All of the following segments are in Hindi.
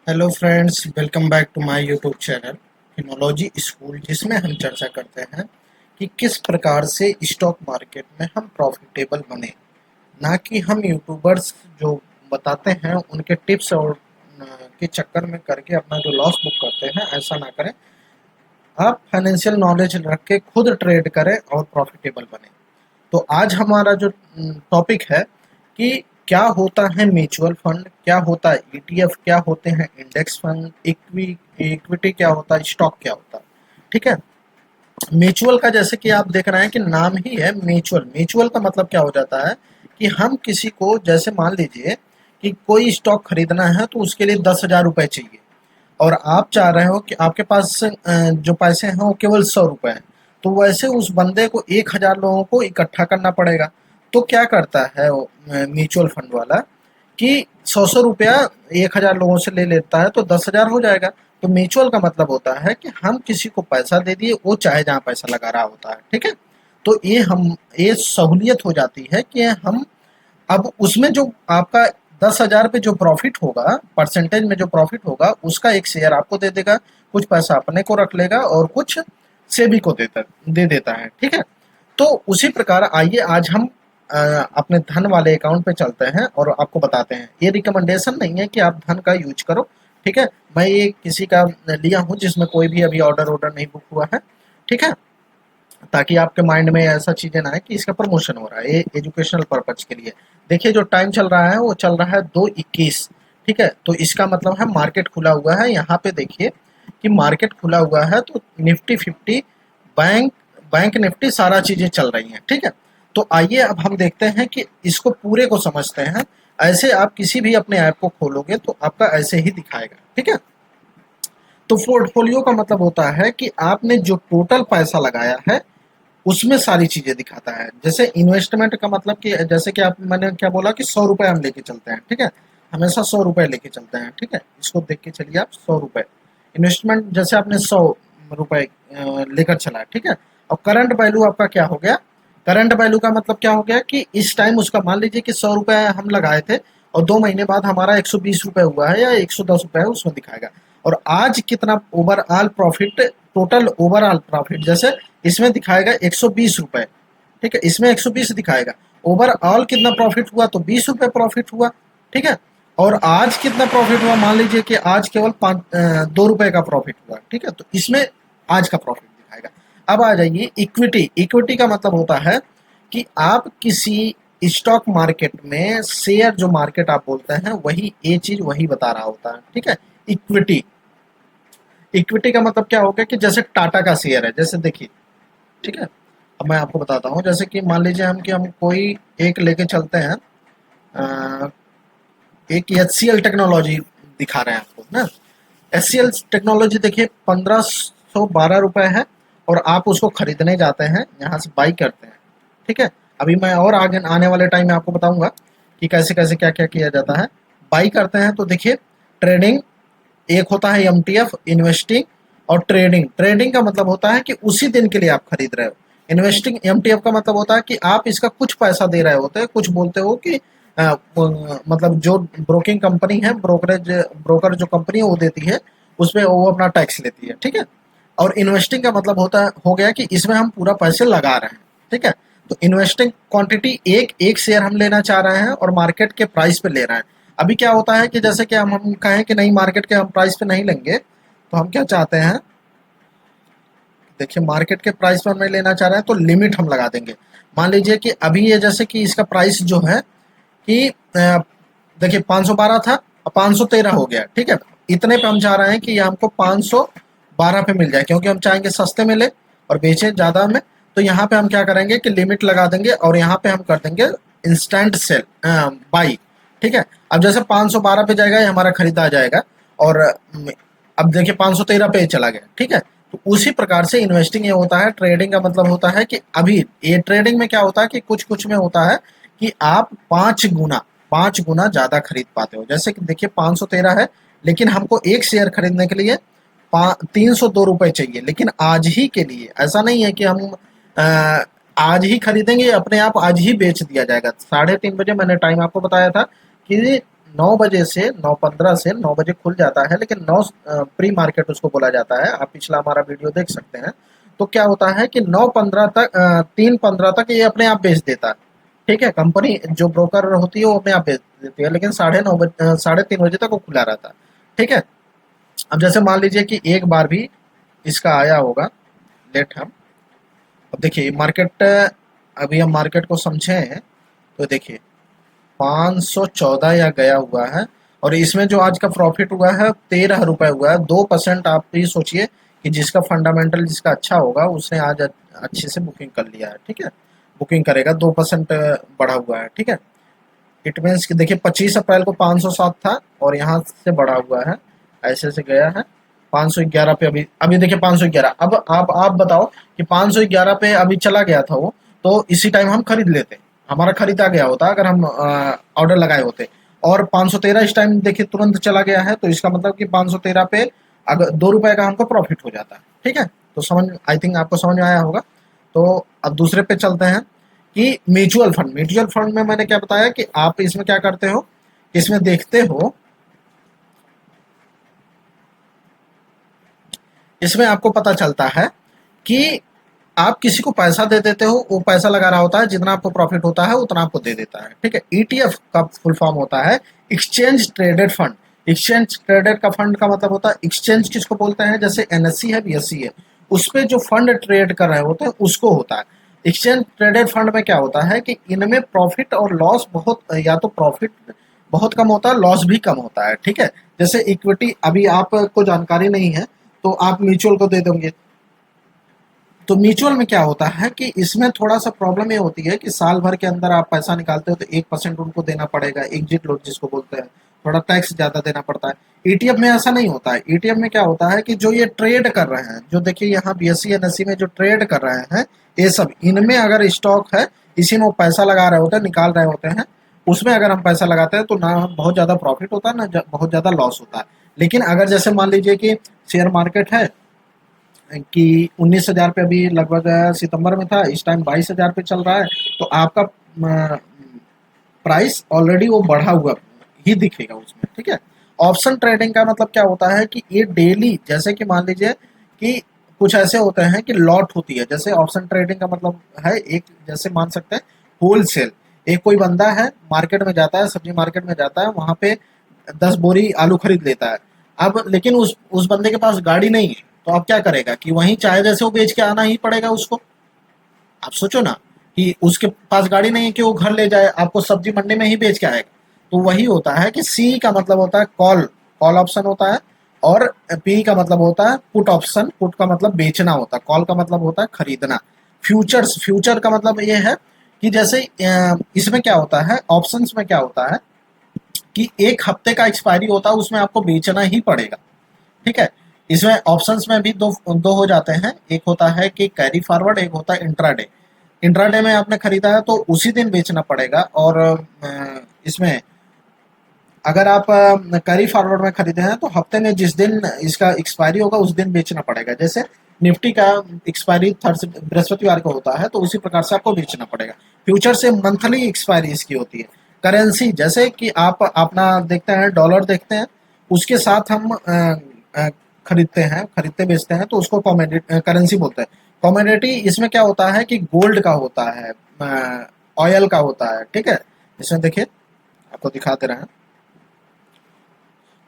Hello friends, welcome back to my YouTube channel Finology school, जिसमें हम चर्चा करते हैं कि किस प्रकार से स्टॉक मार्केट में हम प्रॉफिटेबल बने। ना कि हम यूट्यूबर्स जो बताते हैं उनके टिप्स और के चक्कर में करके अपना जो लॉस बुक करते हैं, ऐसा ना करें। आप फाइनेंशियल नॉलेज रख के खुद ट्रेड करें और प्रॉफिटेबल बने। तो आज हमारा जो टॉपिक है कि क्या होता है म्यूचुअल फंड, क्या होता है ईटीएफ, क्या होते हैं इंडेक्स फंड, इक्विटी क्या होता है, स्टॉक क्या होता है। ठीक है। म्यूचुअल का जैसे कि आप देख रहे हैं कि नाम ही है म्यूचुअल। म्यूचुअल का मतलब क्या हो जाता है कि हम किसी को, जैसे मान लीजिए कि कोई स्टॉक खरीदना है तो उसके लिए 10,000 रुपए चाहिए, और आप चाह रहे हो कि आपके पास जो पैसे हैं वो केवल 100 रुपए हैं। तो वैसे उस बंदे को 1,000 लोगों को इकट्ठा करना पड़ेगा। तो क्या करता है वो म्यूचुअल फंड वाला कि 100 रुपया 1,000 लोगों से ले लेता है, तो 10,000 हो जाएगा। तो म्यूचुअल का मतलब होता है कि हम किसी को पैसा दे दिए, वो चाहे जहाँ पैसा लगा रहा होता है। ठीक है। तो ये सहूलियत हो जाती है कि हम अब उसमें जो आपका 10,000 पे जो प्रॉफिट होगा, परसेंटेज में जो प्रॉफिट होगा, उसका एक शेयर आपको दे देगा, कुछ पैसा अपने को रख लेगा और कुछ सेबी को दे देता है। ठीक है। तो उसी प्रकार आइए आज हम अपने धन वाले अकाउंट पे चलते हैं और आपको बताते हैं। ये रिकमेंडेशन नहीं है कि आप धन का यूज करो। ठीक है। मैं ये किसी का लिया हूँ जिसमें कोई भी अभी ऑर्डर नहीं बुक हुआ है। ठीक है। ताकि आपके माइंड में ऐसा चीजें ना आए कि इसका प्रमोशन हो रहा है, ये एजुकेशनल पर्पज के लिए। देखिए जो टाइम चल रहा है वो चल रहा है 2:21। ठीक है। तो इसका मतलब है मार्केट खुला हुआ है। यहाँ पे देखिए कि मार्केट खुला हुआ है, तो निफ्टी 50, बैंक बैंक निफ्टी, सारा चीजें चल रही हैं। ठीक है। तो आइए अब हम देखते हैं कि इसको पूरे को समझते हैं। ऐसे आप किसी भी अपने ऐप को खोलोगे तो आपका ऐसे ही दिखाएगा। ठीक है। तो पोर्टफोलियो का मतलब होता है कि आपने जो टोटल पैसा लगाया है उसमें सारी चीजें दिखाता है। जैसे इन्वेस्टमेंट का मतलब कि जैसे कि आप, मैंने क्या बोला कि 100 रुपए हम लेके चलते हैं। ठीक है। हमेशा 100 रुपए लेके चलते हैं। ठीक है। इसको देख के चलिए आप, 100 रुपए इन्वेस्टमेंट, जैसे आपने 100 रुपए लेकर चला। ठीक है। और करंट वैल्यू आपका क्या हो गया? करंट वैल्यू का मतलब क्या हो गया कि इस टाइम उसका, मान लीजिए कि 100 रुपए हम लगाए थे और 2 महीने बाद हमारा 120 रुपए हुआ है या 110 रुपए है, उसमें दिखाएगा। और आज कितना overall profit, total overall profit, जैसे इसमें दिखाएगा 120 रुपए। ठीक है। इसमें 120 दिखाएगा। ओवरऑल कितना प्रॉफिट हुआ, तो 20 रुपए प्रॉफिट हुआ। ठीक है। और आज कितना प्रॉफिट हुआ, मान लीजिए कि आज केवल 2 रुपए का प्रॉफिट हुआ। ठीक है। तो इसमें आज का प्रॉफिट दिखाएगा। अब आ जाइए इक्विटी। इक्विटी का मतलब होता है कि आप किसी स्टॉक मार्केट में शेयर, जो मार्केट आप बोलते हैं, वही ये चीज वही बता रहा होता है। ठीक है। इक्विटी, इक्विटी का मतलब क्या हो गया कि जैसे टाटा का शेयर है, जैसे देखिए। ठीक है। अब मैं आपको बताता हूँ, जैसे कि मान लीजिए हम कोई एक लेके चलते हैं। अ, एक एचसीएल टेक्नोलॉजी दिखा रहे हैं आपको ना। एचसीएल टेक्नोलॉजी देखिए 1,512 रुपए है, और आप उसको खरीदने जाते हैं, यहाँ से बाई करते हैं। ठीक है। अभी मैं और आगे आने वाले टाइम में आपको बताऊंगा कि कैसे कैसे क्या क्या किया जाता है। बाई करते हैं तो देखिए ट्रेडिंग, एक होता है एमटीएफ, इन्वेस्टिंग और ट्रेडिंग। ट्रेडिंग का मतलब होता है कि उसी दिन के लिए आप खरीद रहे हो। इन्वेस्टिंग, एमटीएफ का मतलब होता है कि आप इसका कुछ पैसा दे रहे होते हैं, कुछ बोलते हो कि मतलब जो ब्रोकिंग कंपनी है, ब्रोकर जो कंपनी है वो देती है, उसमें वो अपना टैक्स लेती है। ठीक है। और इन्वेस्टिंग का मतलब होता है, हो गया कि इसमें हम पूरा पैसे लगा रहे हैं। ठीक है। तो इन्वेस्टिंग क्वांटिटी, एक एक शेयर हम लेना चाह रहे हैं और मार्केट के प्राइस पे ले रहे हैं। अभी क्या होता है कि जैसे कि हम कहें कि नहीं, मार्केट के हम प्राइस पे नहीं लेंगे, तो हम क्या चाहते हैं, देखिए मार्केट के प्राइस पर हमें लेना चाह रहे हैं तो लिमिट हम लगा देंगे। मान लीजिए कि अभी ये, जैसे कि इसका प्राइस जो है कि देखिए 512 था, अब 513 हो गया। ठीक है। इतने पे हम चाह रहे हैं कि ये हमको 512 पे मिल जाए, क्योंकि हम चाहेंगे सस्ते में ले और बेचे ज़्यादा में। तो यहाँ पे हम क्या करेंगे कि लिमिट लगा देंगे और यहाँ पे हम कर देंगे इंस्टेंट सेल, बाई। ठीक है। अब जैसे 512 पे जाएगा, ये हमारा खरीदा जाएगा। और अब देखिए 513 पे चला गया। ठीक है। तो उसी प्रकार से इन्वेस्टिंग ये होता है। ट्रेडिंग का मतलब होता है कि अभी ये ट्रेडिंग में क्या होता है कि कुछ कुछ में होता है कि आप 5 गुना ज्यादा खरीद पाते हो। जैसे कि देखिए 513 है, लेकिन हमको एक शेयर खरीदने के लिए 302 रुपए चाहिए, लेकिन आज ही के लिए। ऐसा नहीं है कि हम अ, आज ही खरीदेंगे, अपने आप आज ही बेच दिया जाएगा। 3:30 बजे मैंने टाइम आपको बताया था कि 9 बजे से 9:15 से 9 बजे खुल जाता है, लेकिन 9 प्री मार्केट उसको बोला जाता है। आप पिछला हमारा वीडियो देख सकते हैं। तो क्या होता है कि 9:15 तक 3:15 तक ये अपने आप बेच देता है। ठीक है, कंपनी जो ब्रोकर होती है वो अपने आप बेच देती है, लेकिन 9:30 बजे 3:30 बजे तक वो खुला रहता है। ठीक है, अब जैसे मान लीजिए कि एक बार भी इसका आया होगा, लेट हम अब देखिए मार्केट, अभी हम मार्केट को समझे हैं तो देखिए 514 या गया हुआ है, और इसमें जो आज का प्रॉफिट हुआ है 13 रुपए हुआ है। 2% आप ये सोचिए कि जिसका फंडामेंटल जिसका अच्छा होगा उसने आज अच्छे से बुकिंग कर लिया है। ठीक है, बुकिंग करेगा, 2% बढ़ा हुआ है। ठीक है, इट मीन्स कि देखिए 25 अप्रैल को 507 था और यहाँ से बढ़ा हुआ है, ऐसे से गया है 511 पे। अभी अभी देखिए 511। अब आप बताओ कि 511 पे अभी चला गया था वो, तो इसी टाइम हम खरीद लेते, हमारा खरीदा गया होता अगर हम ऑर्डर लगाए होते। और 513 इस टाइम देखिए तुरंत चला गया है, तो इसका मतलब कि 513 पे अगर 2 रुपए का हमको प्रॉफिट हो जाता है। ठीक है, तो समझ, आई थिंक आपको समझ में आया होगा। तो अब दूसरे पे चलते हैं कि म्यूचुअल फंड में मैंने क्या बताया कि आप इसमें क्या करते हो, इसमें देखते हो, इसमें आपको पता चलता है कि आप किसी को पैसा दे देते हो, वो पैसा लगा रहा होता है, जितना आपको प्रॉफिट होता है उतना आपको दे देता है। ठीक है, ईटीएफ का फुल फॉर्म होता है exchange traded fund. Exchange traded का फंड का मतलब होता है, एक्सचेंज किसको बोलते हैं, जैसे एनएससी है, बीएससी है, उस पे जो फंड ट्रेड कर रहे होते हैं उसको होता है। एक्सचेंज ट्रेडेड फंड में क्या होता है कि इनमें प्रॉफिट और लॉस बहुत, या तो प्रॉफिट बहुत कम होता है, लॉस भी कम होता है। ठीक है, जैसे इक्विटी, अभी आपको जानकारी नहीं है तो आप म्यूचुअल को दे दोगे, तो म्यूचुअल में क्या होता है कि इसमें थोड़ा सा प्रॉब्लम ये होती है कि साल भर के अंदर आप पैसा निकालते हो तो 1% उनको देना पड़ेगा, एग्जिट लोड जिसको बोलते हैं, थोड़ा टैक्स ज्यादा देना पड़ता है। ईटीएफ में ऐसा नहीं होता है। ईटीएफ में क्या होता है कि जो ये ट्रेड कर रहे हैं, जो देखिए यहाँ बीएससी एनएससी में जो ट्रेड कर रहे हैं, ये सब इनमें अगर स्टॉक है, इसी में वो पैसा लगा रहे होते हैं, निकाल रहे होते हैं, उसमें अगर हम पैसा लगाते हैं तो ना बहुत ज्यादा प्रॉफिट होता है, ना बहुत ज्यादा लॉस होता है। लेकिन अगर जैसे मान लीजिए कि शेयर मार्केट है कि 19,000 पे अभी लगभग सितंबर में था, इस टाइम 22,000 पे चल रहा है, तो आपका प्राइस ऑलरेडी वो बढ़ा हुआ ही दिखेगा उसमें। ठीक है, ऑप्शन ट्रेडिंग का मतलब क्या होता है कि ये डेली, जैसे कि मान लीजिए कि कुछ ऐसे होते हैं कि लॉट होती है, जैसे ऑप्शन ट्रेडिंग का मतलब है एक, जैसे मान सकते हैं होल सेल। एक कोई बंदा है, मार्केट में जाता है, सब्जी मार्केट में जाता है, वहां पे 10 बोरी आलू खरीद लेता है। अब लेकिन उस बंदे के पास गाड़ी नहीं है, तो अब क्या करेगा कि वहीं चाहे जैसे वो बेच के आना ही पड़ेगा उसको। आप सोचो ना कि उसके पास गाड़ी नहीं है कि वो घर ले जाए, आपको सब्जी मंडी में ही बेच के आएगा। तो वही होता है कि सी का मतलब होता है कॉल, कॉल ऑप्शन होता है, और पी का मतलब होता है पुट ऑप्शन, पुट का मतलब बेचना होता है, कॉल का मतलब होता है खरीदना। फ्यूचर्स, फ्यूचर का मतलब ये है कि जैसे इसमें क्या होता है, ऑप्शंस में क्या होता है कि एक हफ्ते का एक्सपायरी होता है, उसमें आपको बेचना ही पड़ेगा। ठीक है, इसमें ऑप्शंस में भी दो दो हो जाते हैं, एक होता है कि कैरी फॉरवर्ड, एक होता है इंट्राडे। इंट्राडे में आपने खरीदा है तो उसी दिन बेचना पड़ेगा, और इसमें अगर आप कैरी फॉरवर्ड में खरीदे हैं तो हफ्ते में जिस दिन इसका एक्सपायरी होगा उस दिन बेचना पड़ेगा। जैसे निफ्टी का एक्सपायरी बृहस्पतिवार को होता है, तो उसी प्रकार से आपको बेचना पड़ेगा। फ्यूचर से मंथली एक्सपायरी इसकी होती है। करेंसी, जैसे कि आप अपना देखते हैं, डॉलर देखते हैं, उसके साथ हम अ, खरीदते हैं, खरीदते बेचते हैं, तो उसको कॉमोडिटी करेंसी बोलते हैं। कॉमोडिटी इसमें क्या होता है कि गोल्ड का होता है, ऑयल का होता है। ठीक है, इसमें देखिए आपको दिखा दे रहे हैं,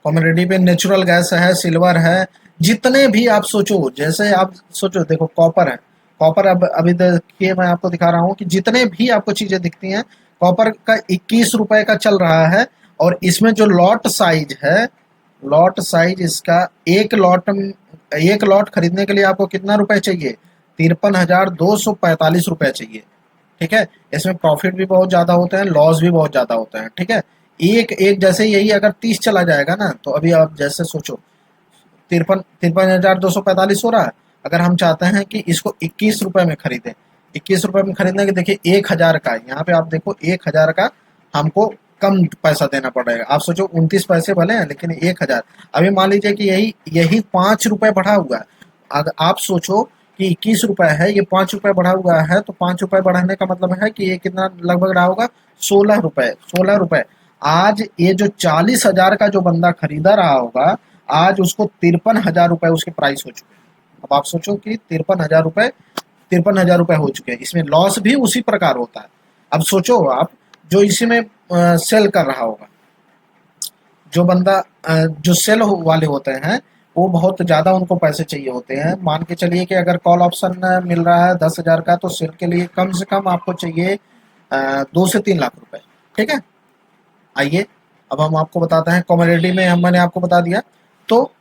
कॉमोडिटी पे नेचुरल गैस है, सिल्वर है, जितने भी आप सोचो, जैसे आप सोचो, देखो कॉपर है, कॉपर अब अभी देखिए मैं आपको दिखा रहा हूँ कि जितने भी आपको चीजें दिखती हैं, कॉपर का 21 रुपए का चल रहा है। और इसमें जो लॉट साइज है, लॉट साइज इसका, एक लॉट खरीदने के लिए आपको कितना रुपए चाहिए, 53,245 रुपए चाहिए। ठीक है, इसमें प्रॉफिट भी बहुत ज्यादा होते हैं, लॉस भी बहुत ज्यादा होते हैं। ठीक है, एक एक जैसे यही अगर 30 चला जाएगा ना, तो अभी आप जैसे सोचो, 53,245 हो रहा है। अगर हम चाहते हैं कि इसको 21 रुपए में खरीदें, 21 रुपए में खरीदने के देखिए 1,000 का, यहाँ पे आप देखो 1,000 का हमको कम पैसा देना पड़ेगा। आप सोचो 29 पैसे भले हैं, लेकिन 1,000। अभी मान लीजिए कि यही यही 5 रुपए बढ़ा हुआ है। अगर आप सोचो कि 21 रुपए है, ये 5 रुपए बढ़ा हुआ है, तो 5 रुपए बढ़ाने का मतलब है कि ये कितना लगभग रहा होगा, 16 रुपए, 16 रुपए। आज ये जो 40,000 का जो बंदा खरीदा रहा होगा, आज उसको 53,000 रुपए उसके प्राइस हो चुके हैं। अब आप सोचो कि 53,000 रुपए हो चुके हैं, इसमें लॉस भी उसी प्रकार होता है। अब सोचो आप, जो इसी में सेल कर रहा होगा, जो बंदा जो सेल वाले होते हैं, वो बहुत ज़्यादा उनको पैसे चाहिए होते हैं। मान के चलिए कि अगर कॉल ऑप्शन मिल रहा है 10,000 का, तो सेल के लिए कम से कम आपको चाहिए 2 से 3 लाख रुपए। ठीक है, आइए अब हम आपको बताते हैं कमोडिटी में, हम मैंने आपको बता दिया। तो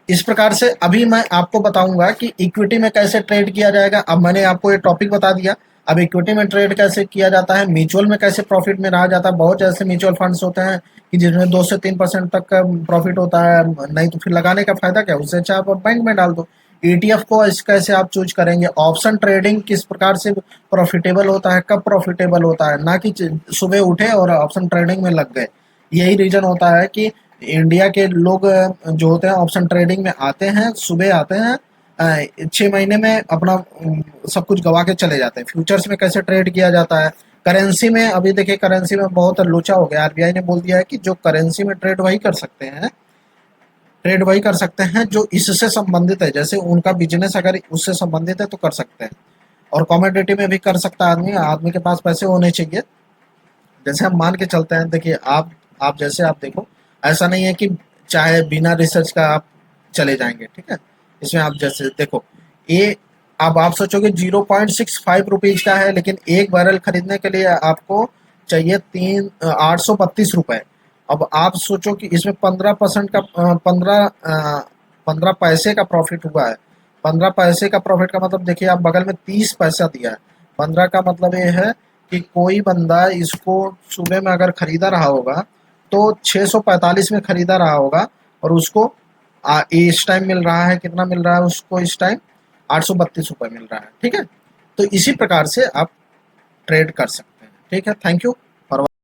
इस प्रकार से अभी मैं आपको बताऊंगा कि इक्विटी में कैसे ट्रेड किया जाएगा। अब मैंने आपको ये टॉपिक बता दिया, अब इक्विटी में ट्रेड कैसे किया जाता है, म्यूचुअल में कैसे प्रॉफिट में रहा जाता है। बहुत ऐसे म्यूचुअल फंड्स होते हैं कि जिसमें 2 से 3% तक का प्रॉफिट होता है, नहीं तो फिर लगाने का फायदा क्या, उससे अच्छा आप बैंक में डाल दो। ईटीएफ को कैसे आप चूज करेंगे, ऑप्शन ट्रेडिंग किस प्रकार से प्रॉफिटेबल होता है, कब प्रॉफिटेबल होता है, ना कि सुबह उठे और ऑप्शन ट्रेडिंग में लग गए। यही रीजन होता है कि इंडिया के लोग जो होते हैं ऑप्शन ट्रेडिंग में आते हैं, सुबह आते हैं, 6 महीने में अपना सब कुछ गवा के चले जाते हैं। फ्यूचर्स में कैसे ट्रेड किया जाता है, करेंसी में, अभी देखिए करेंसी में बहुत लोचा हो गया। आरबीआई ने बोल दिया है कि जो करेंसी में ट्रेड वही कर सकते हैं जो इससे संबंधित है, जैसे उनका बिजनेस अगर उससे संबंधित है तो कर सकते हैं। और कमोडिटी में भी कर सकता है आदमी, आदमी के पास पैसे होने चाहिए। जैसे हम मान के चलते हैं, देखिए आप जैसे आप देखो, ऐसा नहीं है कि चाहे बिना रिसर्च का आप चले जाएंगे। ठीक है, इसमें आप जैसे देखो, ये अब आप सोचोगे 0.65 रुपीज का है, लेकिन एक बैरल खरीदने के लिए आपको चाहिए 832 रुपए। अब आप सोचो कि इसमें 15% का 15 पैसे का प्रॉफिट हुआ है। 15 पैसे का प्रॉफिट का मतलब देखिए, आप बगल में 30 पैसा दिया है। 15 का मतलब ये है कि कोई बंदा इसको सुबह में अगर खरीदा रहा होगा, तो 645 में खरीदा रहा होगा, और उसको इस टाइम मिल रहा है, कितना मिल रहा है उसको इस टाइम, 832 रुपये मिल रहा है। ठीक है, तो इसी प्रकार से आप ट्रेड कर सकते हैं। ठीक है, थैंक यू फॉर